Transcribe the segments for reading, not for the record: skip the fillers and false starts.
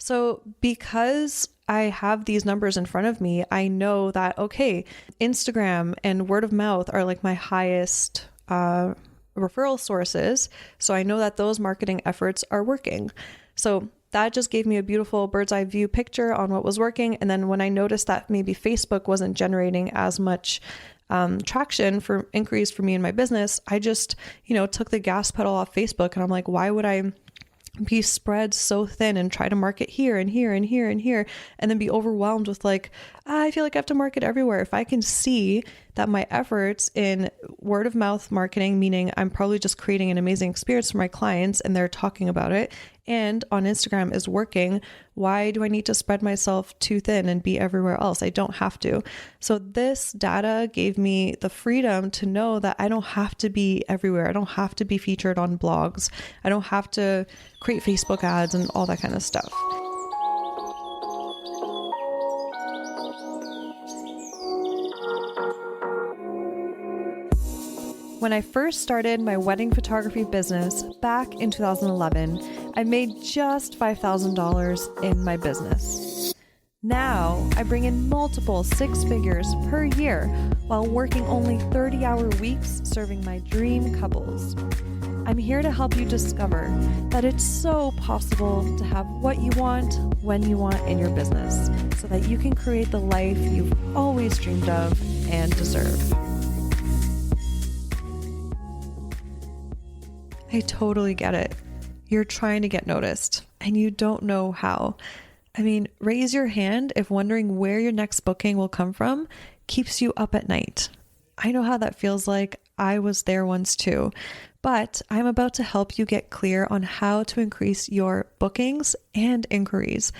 So because I have these numbers in front of me, I know that, okay, Instagram and word of mouth are like my highest referral sources. So I know that those marketing efforts are working. So that just gave me a beautiful bird's eye view picture on what was working. And then when I noticed that maybe Facebook wasn't generating as much traction for increase for me in my business, I just, took the gas pedal off Facebook, and I'm like, why would I be spread so thin and try to market here and here and here and here, and then be overwhelmed with like, I feel like I have to market everywhere. If I can see that my efforts in word of mouth marketing, meaning I'm probably just creating an amazing experience for my clients and they're talking about it, and on Instagram is working, why do I need to spread myself too thin and be everywhere else? I don't have to. So this data gave me the freedom to know that I don't have to be everywhere. I don't have to be featured on blogs. I don't have to create Facebook ads and all that kind of stuff. When I first started my wedding photography business back in 2011, I made just $5,000 in my business. Now, I bring in multiple six figures per year while working only 30-hour weeks serving my dream couples. I'm here to help you discover that it's so possible to have what you want when you want in your business so that you can create the life you've always dreamed of and deserve. I totally get it. You're trying to get noticed and you don't know how. I mean, raise your hand if wondering where your next booking will come from keeps you up at night. I know how that feels like. I was there once too, but I'm about to help you get clear on how to increase your bookings and inquiries.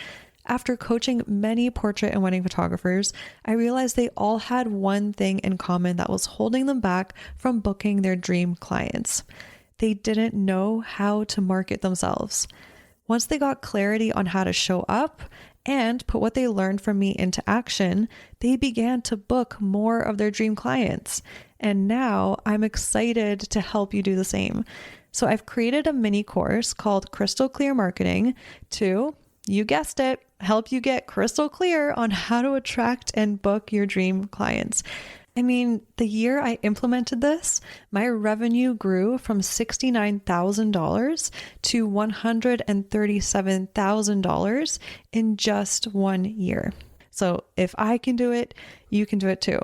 After coaching many portrait and wedding photographers, I realized they all had one thing in common that was holding them back from booking their dream clients. They didn't know how to market themselves. Once they got clarity on how to show up and put what they learned from me into action, they began to book more of their dream clients. And now I'm excited to help you do the same. So I've created a mini course called Crystal Clear Marketing to, you guessed it, help you get crystal clear on how to attract and book your dream clients. I mean, the year I implemented this, my revenue grew from $69,000 to $137,000 in just 1 year. So if I can do it, you can do it too.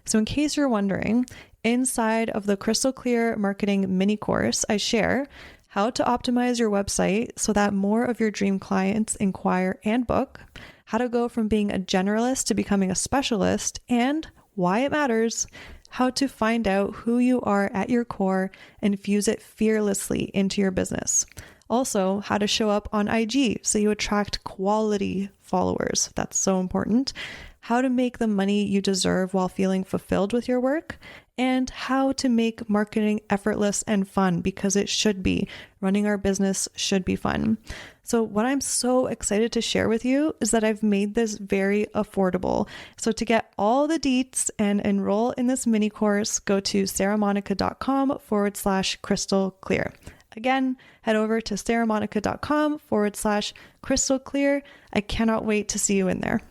So in case you're wondering, inside of the Crystal Clear Marketing mini course, I share how to optimize your website so that more of your dream clients inquire and book, how to go from being a generalist to becoming a specialist, and why it matters, how to find out who you are at your core and fuse it fearlessly into your business. Also, how to show up on IG so you attract quality followers. That's so important. How to make the money you deserve while feeling fulfilled with your work, and how to make marketing effortless and fun, because it should be. Running our business should be fun. So what I'm so excited to share with you is that I've made this very affordable. So to get all the deets and enroll in this mini course, go to saramonika.com/crystal clear. Again, head over to saramonika.com/crystal clear. I cannot wait to see you in there.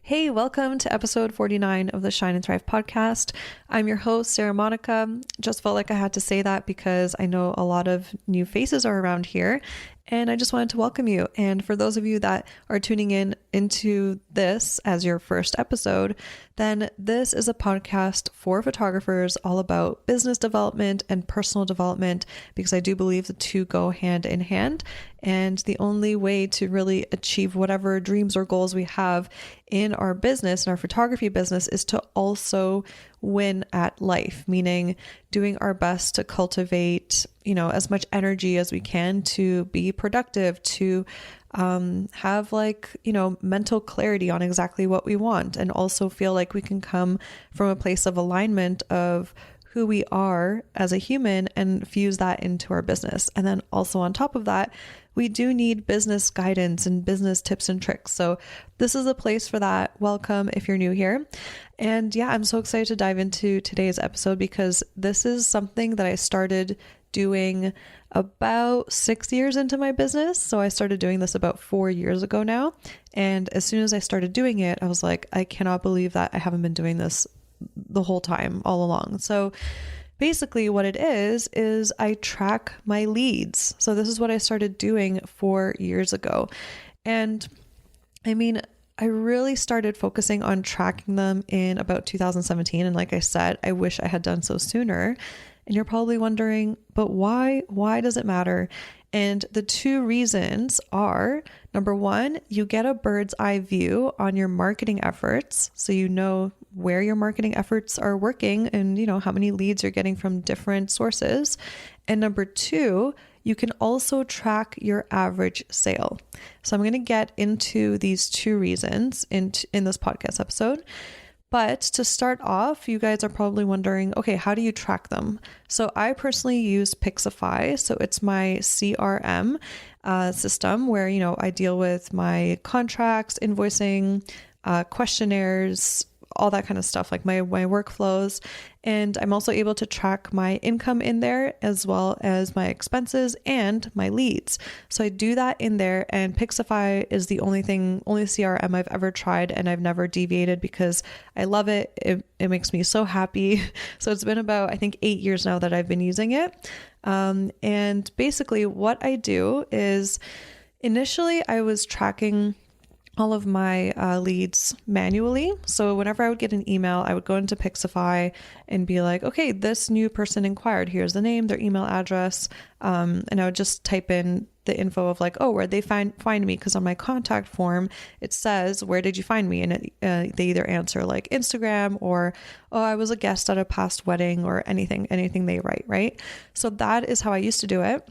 Hey, welcome to episode 49 of the Shine and Thrive podcast. I'm your host, Sara Monika. Just felt like I had to say that because I know a lot of new faces are around here, and I just wanted to welcome you. And for those of you that are tuning in into this as your first episode, then this is a podcast for photographers all about business development and personal development, because I do believe the two go hand in hand. And the only way to really achieve whatever dreams or goals we have in our business, in our photography business, is to also win at life, meaning doing our best to cultivate, as much energy as we can to be productive, to have mental clarity on exactly what we want, and also feel like we can come from a place of alignment of who we are as a human and fuse that into our business. And then also on top of that, we do need business guidance and business tips and tricks. So this is a place for that. Welcome if you're new here. And yeah, I'm so excited to dive into today's episode because this is something that I started doing about 6 years into my business. So I started doing this about 4 years ago now. And as soon as I started doing it, I was like, I cannot believe that I haven't been doing this the whole time all along. So basically what it is I track my leads. So this is what I started doing 4 years ago. And I mean, I really started focusing on tracking them in about 2017. And like I said, I wish I had done so sooner. And you're probably wondering, but why? Why does it matter? And the two reasons are, number one, you get a bird's eye view on your marketing efforts. So you know where your marketing efforts are working and you know how many leads you're getting from different sources. And number two, you can also track your average sale. So I'm going to get into these two reasons in this podcast episode. But to start off, you guys are probably wondering, okay, how do you track them? So I personally use Pixify. So it's my CRM system where, you know, I deal with my contracts, invoicing, questionnaires, all that kind of stuff, like my workflows. And I'm also able to track my income in there as well as my expenses and my leads. So I do that in there, and Pixify is the only CRM I've ever tried, and I've never deviated because I love it. It makes me so happy. So it's been about, I think, 8 years now that I've been using it. And basically what I do is initially I was tracking all of my leads manually. So whenever I would get an email, I would go into Pixify and be like, okay, this new person inquired. Here's the name, their email address. And I would just type in the info of like, oh, where'd they find me? Because on my contact form, it says, where did you find me? And they either answer like Instagram or, oh, I was a guest at a past wedding, or anything they write, right? So that is how I used to do it.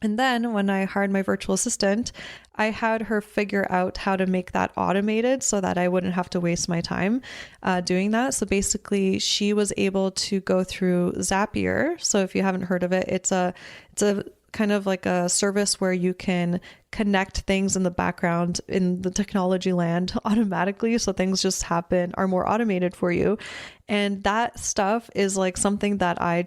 And then when I hired my virtual assistant, I had her figure out how to make that automated so that I wouldn't have to waste my time doing that. So basically, she was able to go through Zapier. So if you haven't heard of it, it's a kind of like a service where you can connect things in the background in the technology land automatically. So things just are more automated for you. And that stuff is like something that I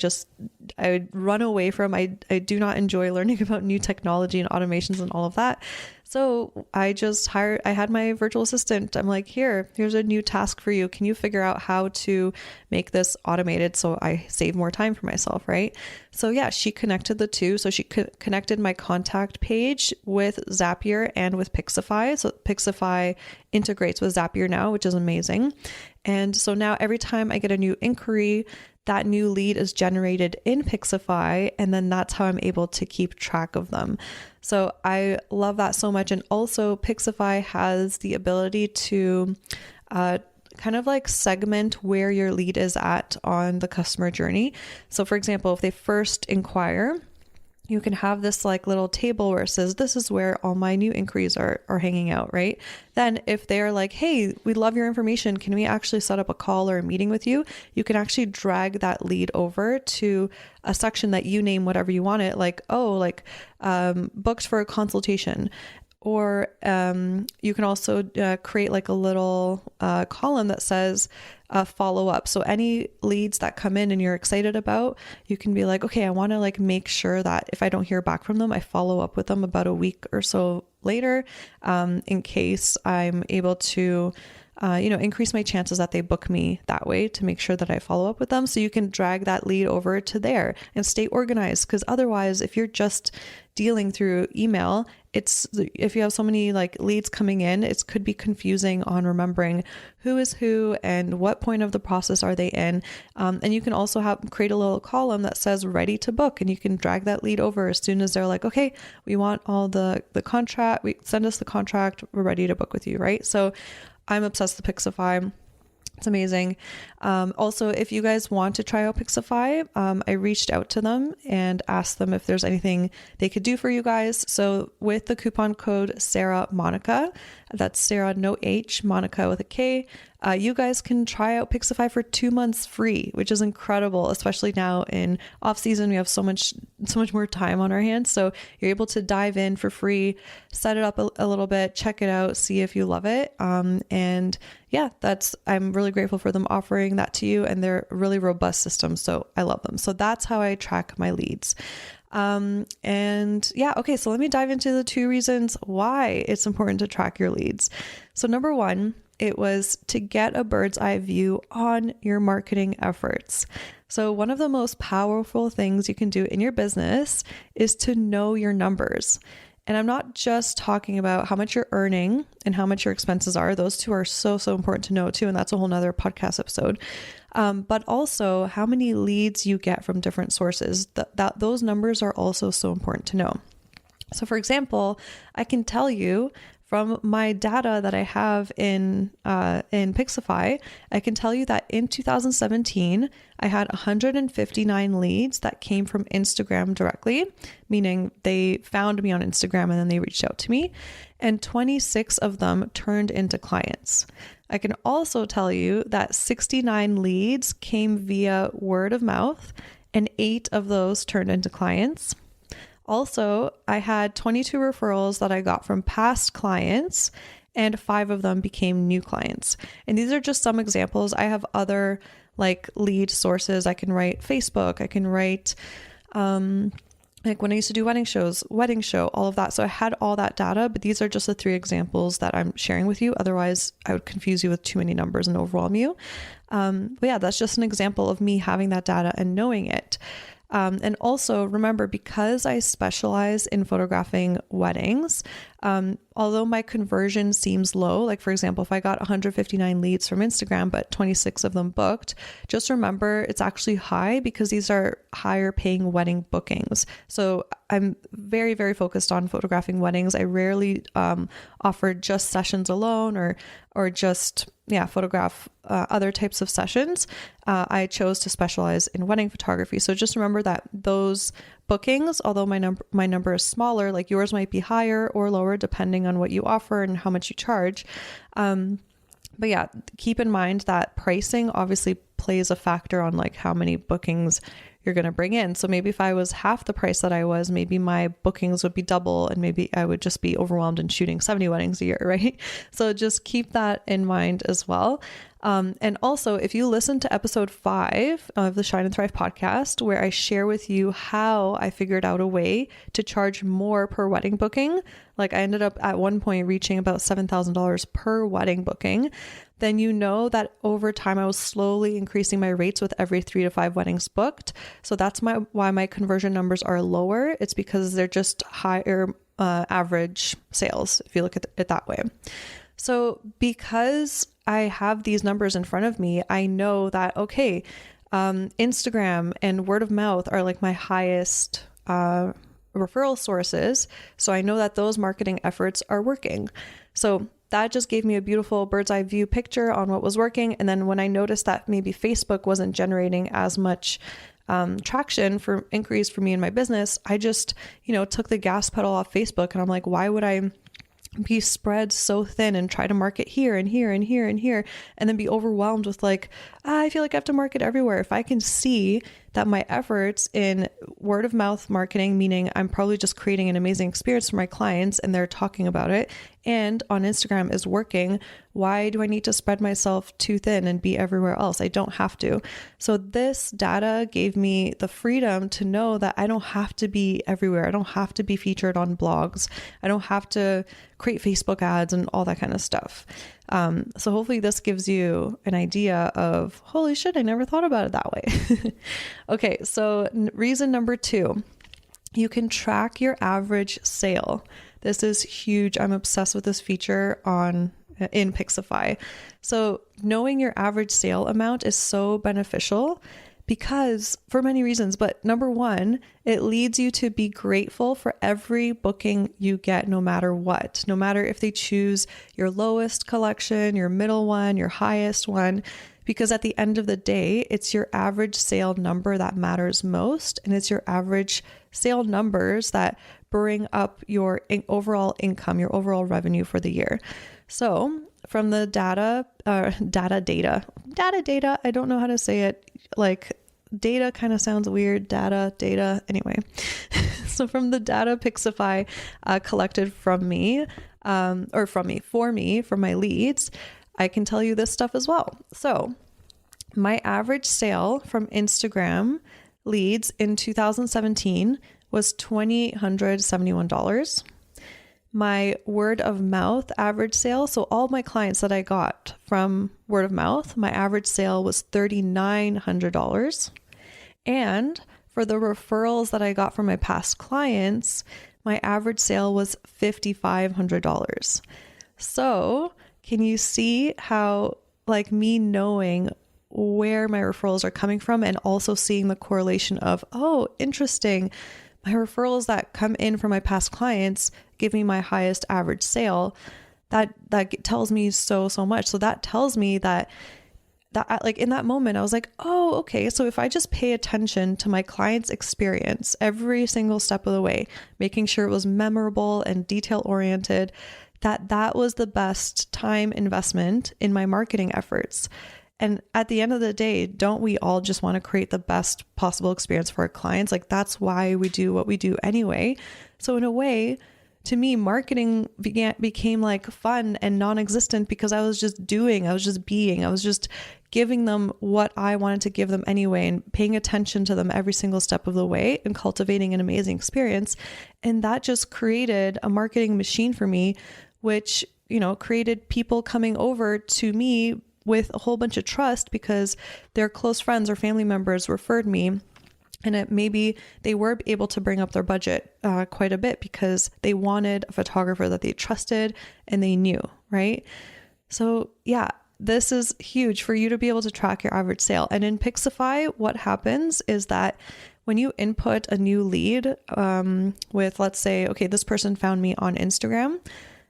run away from. I do not enjoy learning about new technology and automations and all of that. So I had my virtual assistant. I'm like, here's a new task for you. Can you figure out how to make this automated so I save more time for myself, right? So yeah, she connected the two. So she connected my contact page with Zapier and with Pixify. So Pixify integrates with Zapier now, which is amazing. And so now every time I get a new inquiry, that new lead is generated in Pixify, and then that's how I'm able to keep track of them. So I love that so much. And also Pixify has the ability to kind of like segment where your lead is at on the customer journey. So for example, if they first inquire, you can have this like little table where it says, this is where all my new inquiries are hanging out, right? Then if they're like, hey, we love your information, can we actually set up a call or a meeting with you? You can actually drag that lead over to a section that you name whatever you want it, like, booked for a consultation. Or you can also create like a little column that says follow up. So any leads that come in and you're excited about, you can be like, okay, I want to like make sure that if I don't hear back from them, I follow up with them about a week or so later, in case I'm able to increase my chances that they book me that way, to make sure that I follow up with them. So you can drag that lead over to there and stay organized. Because otherwise, if you're just dealing through email, if you have so many like leads coming in, it could be confusing on remembering who is who and what point of the process are they in. And you can also create a little column that says ready to book, and you can drag that lead over as soon as they're like, okay, we want all the contract, send us the contract, we're ready to book with you, right? So I'm obsessed with Pixify. It's amazing. Also, if you guys want to try out Pixify, I reached out to them and asked them if there's anything they could do for you guys. So with the coupon code Sara Monika, that's Sara no H, Monika with a K, you guys can try out Pixify for 2 months free, which is incredible, especially now in off season. We have so much more time on our hands. So you're able to dive in for free, set it up a little bit, check it out, see if you love it. And yeah, I'm really grateful for them offering that to you, and they're a really robust system. So I love them. So that's how I track my leads. And yeah, okay. So let me dive into the 2 reasons why it's important to track your leads. So number 1, it was to get a bird's eye view on your marketing efforts. So one of the most powerful things you can do in your business is to know your numbers. And I'm not just talking about how much you're earning and how much your expenses are. Those 2 are so important to know too. And that's a whole nother podcast episode. But also how many leads you get from different sources. Those numbers are also so important to know. So for example, I can tell you from my data that I have in Pixify, I can tell you that in 2017, I had 159 leads that came from Instagram directly, meaning they found me on Instagram and then they reached out to me, and 26 of them turned into clients. I can also tell you that 69 leads came via word of mouth, and 8 of those turned into clients. Also, I had 22 referrals that I got from past clients, and 5 of them became new clients. And these are just some examples. I have other like lead sources. I can write Facebook. I can write, like when I used to do wedding show, all of that. So I had all that data, but these are just the 3 examples that I'm sharing with you. Otherwise, I would confuse you with too many numbers and overwhelm you. But yeah, that's just an example of me having that data and knowing it. And also remember, because I specialize in photographing weddings, although my conversion seems low, like for example, if I got 159 leads from Instagram, but 26 of them booked, just remember it's actually high because these are higher paying wedding bookings. So I'm very, very focused on photographing weddings. I rarely offer just sessions alone or just photograph other types of sessions. I chose to specialize in wedding photography. So just remember that those bookings, although my number is smaller, like yours might be higher or lower depending on what you offer and how much you charge. But yeah, keep in mind that pricing obviously plays a factor on like how many bookings you're going to bring in. So maybe if I was half the price that I was, maybe my bookings would be double, and maybe I would just be overwhelmed and shooting 70 weddings a year, right? So just keep that in mind as well. And also, if you listen to episode 5 of the Shine and Thrive podcast, where I share with you how I figured out a way to charge more per wedding booking, like I ended up at one point reaching about $7,000 per wedding booking, then you know that over time I was slowly increasing my rates with every 3 to 5 weddings booked. So that's why my conversion numbers are lower. It's because they're just higher average sales, if you look at it that way. So because I have these numbers in front of me, I know that, okay, Instagram and word of mouth are like my highest referral sources. So I know that those marketing efforts are working. So that just gave me a beautiful bird's eye view picture on what was working. And then when I noticed that maybe Facebook wasn't generating as much traction for inquiries for me in my business, I just, took the gas pedal off Facebook, and I'm like, why would I be spread so thin and try to market here and here and here and here, and then be overwhelmed with like, I feel like I have to market everywhere. If I can see that my efforts in word of mouth marketing, meaning I'm probably just creating an amazing experience for my clients and they're talking about it, and on Instagram is working, why do I need to spread myself too thin and be everywhere else? I don't have to. So this data gave me the freedom to know that I don't have to be everywhere. I don't have to be featured on blogs. I don't have to create Facebook ads and all that kind of stuff. So hopefully this gives you an idea of, holy shit, I never thought about it that way. Okay, so reason number 2, you can track your average sale. This is huge. I'm obsessed with this feature in Pixify. So knowing your average sale amount is so beneficial because for many reasons, but number 1, it leads you to be grateful for every booking you get, no matter what, no matter if they choose your lowest collection, your middle one, your highest one, because at the end of the day, it's your average sale number that matters most. And it's your average sale numbers that bring up your overall income, your overall revenue for the year. So from the data, data. I don't know how to say it. Like data kind of sounds weird. Data. Anyway. So from the data Pixify collected from me, for my leads, I can tell you this stuff as well. So my average sale from Instagram leads in 2017 was $2,871. My word of mouth average sale, so all my clients that I got from word of mouth, my average sale was $3,900. And for the referrals that I got from my past clients, my average sale was $5,500. So can you see how, like, me knowing where my referrals are coming from and also seeing the correlation of, oh, interesting, my referrals that come in from my past clients give me my highest average sale, that tells me so much. So that tells me that like in that moment, I was like, oh, okay. So if I just pay attention to my client's experience every single step of the way, making sure it was memorable and detail oriented, that was the best time investment in my marketing efforts. And at the end of the day, don't we all just want to create the best possible experience for our clients? Like, that's why we do what we do anyway. So in a way, to me, marketing became like fun and non-existent because I was just being, I was just giving them what I wanted to give them anyway and paying attention to them every single step of the way and cultivating an amazing experience. And that just created a marketing machine for me, which, created people coming over to me with a whole bunch of trust because their close friends or family members referred me. And maybe they were able to bring up their budget quite a bit because they wanted a photographer that they trusted and they knew, right? So yeah, this is huge for you to be able to track your average sale. And in Pixify, what happens is that when you input a new lead with, let's say, okay, this person found me on Instagram,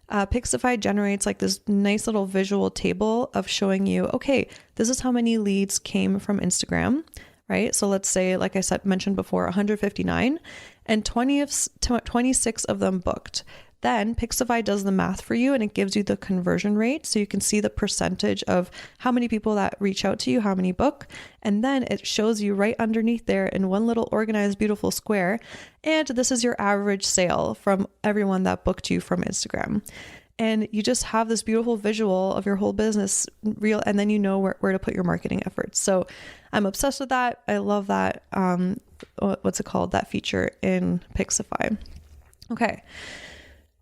Pixify generates like this nice little visual table of showing you, okay, this is how many leads came from Instagram, right? So let's say, like I mentioned before, 159 and 26 of them booked. Then Pixify does the math for you and it gives you the conversion rate. So you can see the percentage of how many people that reach out to you, how many book. And then it shows you right underneath there in one little organized, beautiful square. And this is your average sale from everyone that booked you from Instagram. And you just have this beautiful visual of your whole business real, and then you know where to put your marketing efforts. So I'm obsessed with that. I love that. What's it called? That feature in Pixify. Okay.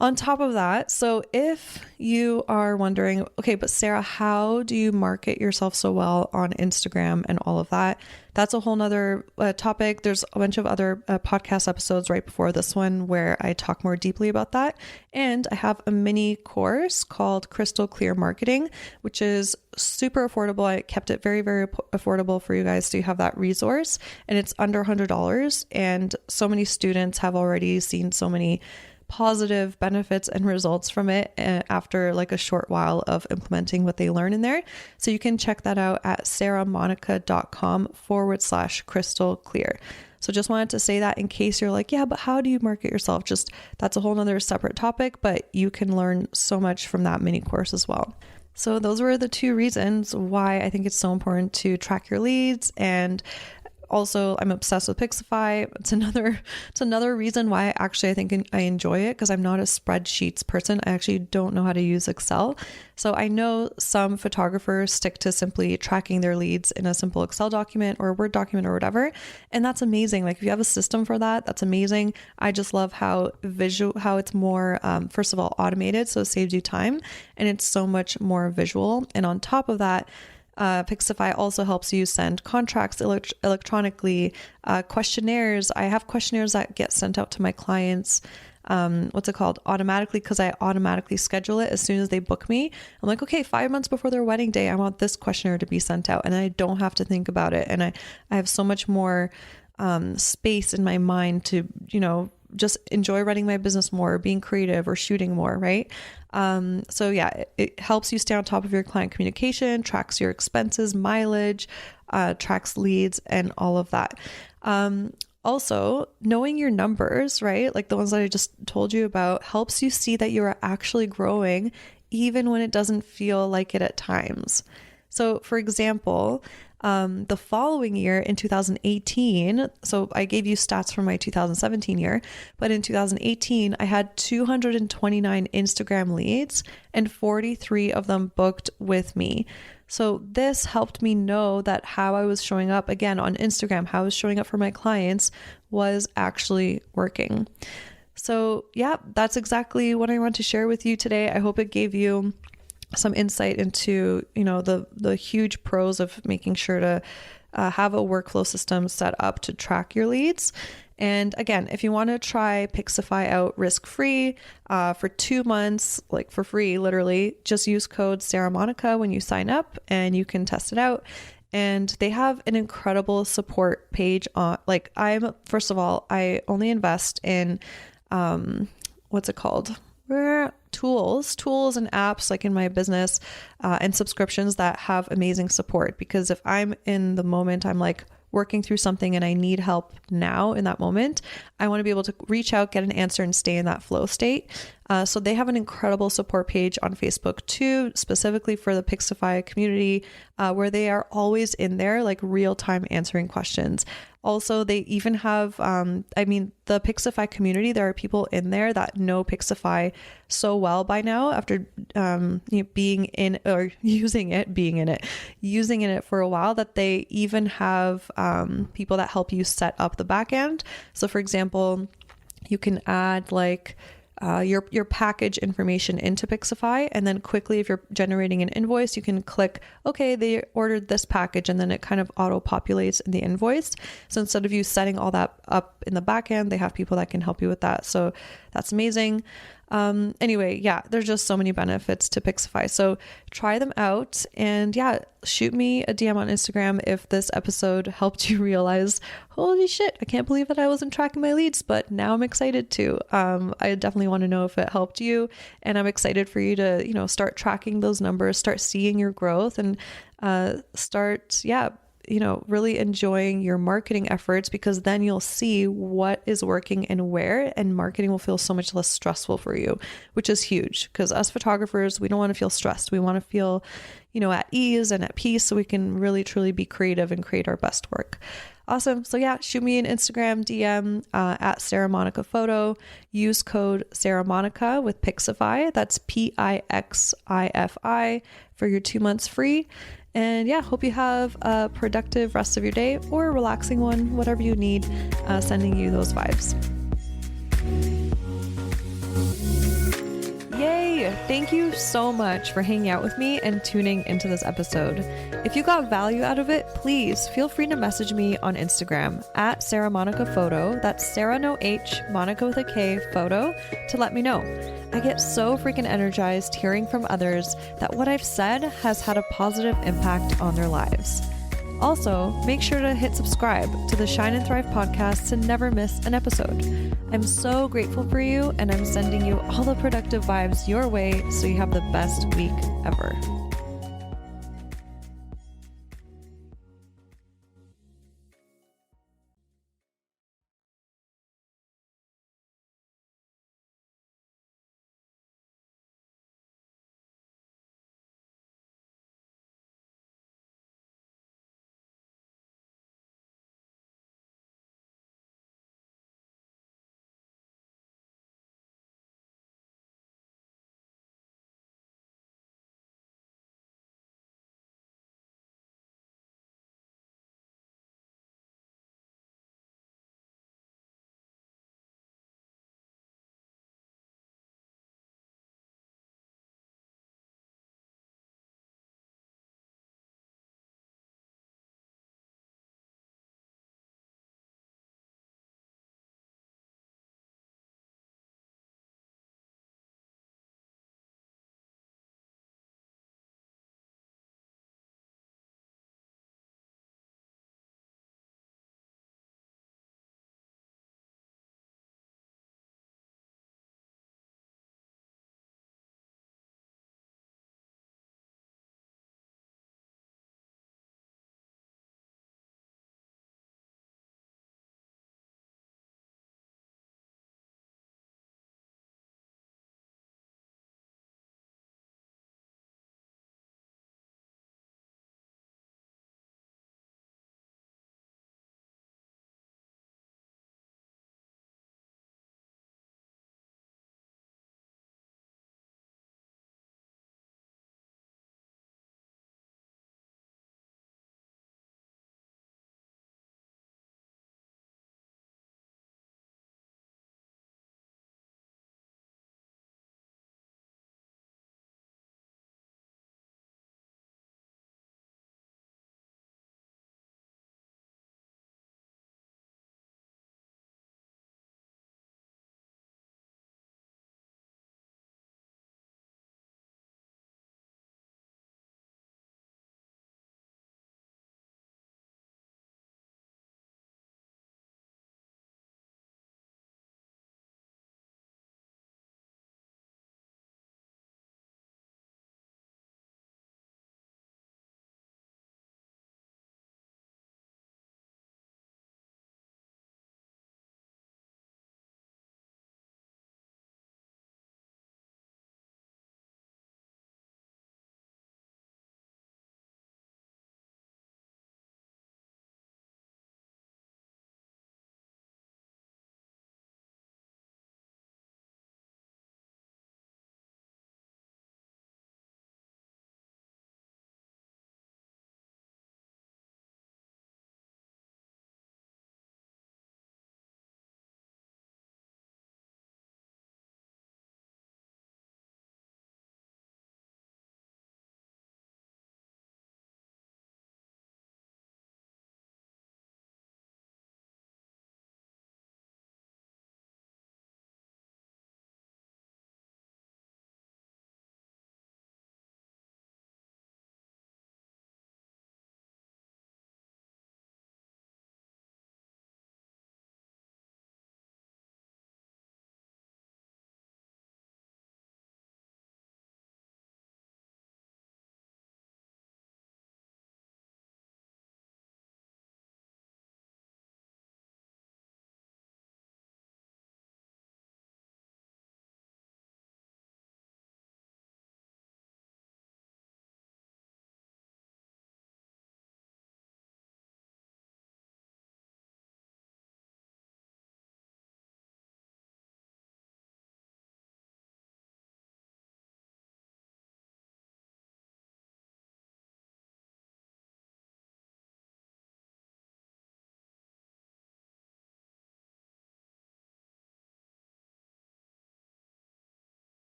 On top of that, so if you are wondering, okay, but Sarah, how do you market yourself so well on Instagram and all of that? That's a whole nother topic. There's a bunch of other podcast episodes right before this one where I talk more deeply about that. And I have a mini course called Crystal Clear Marketing, which is super affordable. I kept it very, very affordable for you guys to have that resource. And it's under $100. And so many students have already seen so many positive benefits and results from it after like a short while of implementing what they learn in there. So you can check that out at saramonika.com/crystal clear. So just wanted to say that in case you're like, yeah, but how do you market yourself? Just that's a whole nother separate topic, but you can learn so much from that mini course as well. So those were the two reasons why I think it's so important to track your leads. And also, I'm obsessed with Pixify. It's another reason why I think I enjoy it, because I'm not a spreadsheets person. I actually don't know how to use Excel. So I know some photographers stick to simply tracking their leads in a simple Excel document or a Word document or whatever. And that's amazing. Like if you have a system for that, that's amazing. I just love how it's more, first of all, automated. So it saves you time and it's so much more visual. And on top of that, Pixify also helps you send contracts electronically, questionnaires. I have questionnaires that get sent out to my clients, automatically, because I automatically schedule it as soon as they book me. I'm like, okay, 5 months before their wedding day, I want this questionnaire to be sent out, and I don't have to think about it. And I have so much more space in my mind to, just enjoy running my business more, being creative or shooting more, right? So yeah, it helps you stay on top of your client communication, tracks your expenses, mileage, tracks leads, and all of that. Also, knowing your numbers, right? Like the ones that I just told you about, helps you see that you are actually growing even when it doesn't feel like it at times. So for example, the following year in 2018, so I gave you stats from my 2017 year, but in 2018, I had 229 Instagram leads and 43 of them booked with me. So this helped me know that how I was showing up again on Instagram, how I was showing up for my clients was actually working. So yeah, that's exactly what I want to share with you today. I hope it gave you some insight into, the huge pros of making sure to have a workflow system set up to track your leads. And again, if you want to try Pixify out risk-free for 2 months, like for free, literally, just use code Sara Monika when you sign up and you can test it out. And they have an incredible support page on, first of all, I only invest in, what's it called? Tools and apps like in my business and subscriptions that have amazing support. Because if I'm in the moment, I'm like working through something and I need help now in that moment, I want to be able to reach out, get an answer, and stay in that flow state. So they have an incredible support page on Facebook too, specifically for the Pixify community, where they are always in there, like real time answering questions. Also, they even have, the Pixify community, there are people in there that know Pixify so well by now after being in or using it for a while, that they even have people that help you set up the back end. So for example, you can add your package information into Pixify, and then quickly, if you're generating an invoice, you can click, okay, they ordered this package, and then it kind of auto populates in the invoice. So instead of you setting all that up in the back end, they have people that can help you with that. So that's amazing. Anyway, yeah, there's just so many benefits to Pixify. So try them out, and yeah, shoot me a DM on Instagram if this episode helped you realize, holy shit, I can't believe that I wasn't tracking my leads, but now I'm excited to. I definitely want to know if it helped you, and I'm excited for you to, start tracking those numbers, start seeing your growth, and start, really enjoying your marketing efforts, because then you'll see what is working and where, and marketing will feel so much less stressful for you, which is huge, because us photographers, we don't want to feel stressed. We want to feel, at ease and at peace, so we can really truly be creative and create our best work. Awesome. So yeah, shoot me an Instagram DM at Sara Monika Photo. Use code Sara Monika with Pixify. That's PIXIFI for your 2 months free. And yeah, hope you have a productive rest of your day, or a relaxing one, whatever you need, sending you those vibes. Yay! Thank you so much for hanging out with me and tuning into this episode. If you got value out of it, please feel free to message me on Instagram at Sara Monika Photo. That's Sara no H, Monika with a K, photo, to let me know. I get so freaking energized hearing from others that what I've said has had a positive impact on their lives. Also, make sure to hit subscribe to the Shine and Thrive podcast to never miss an episode. I'm so grateful for you, and I'm sending you all the productive vibes your way so you have the best week ever.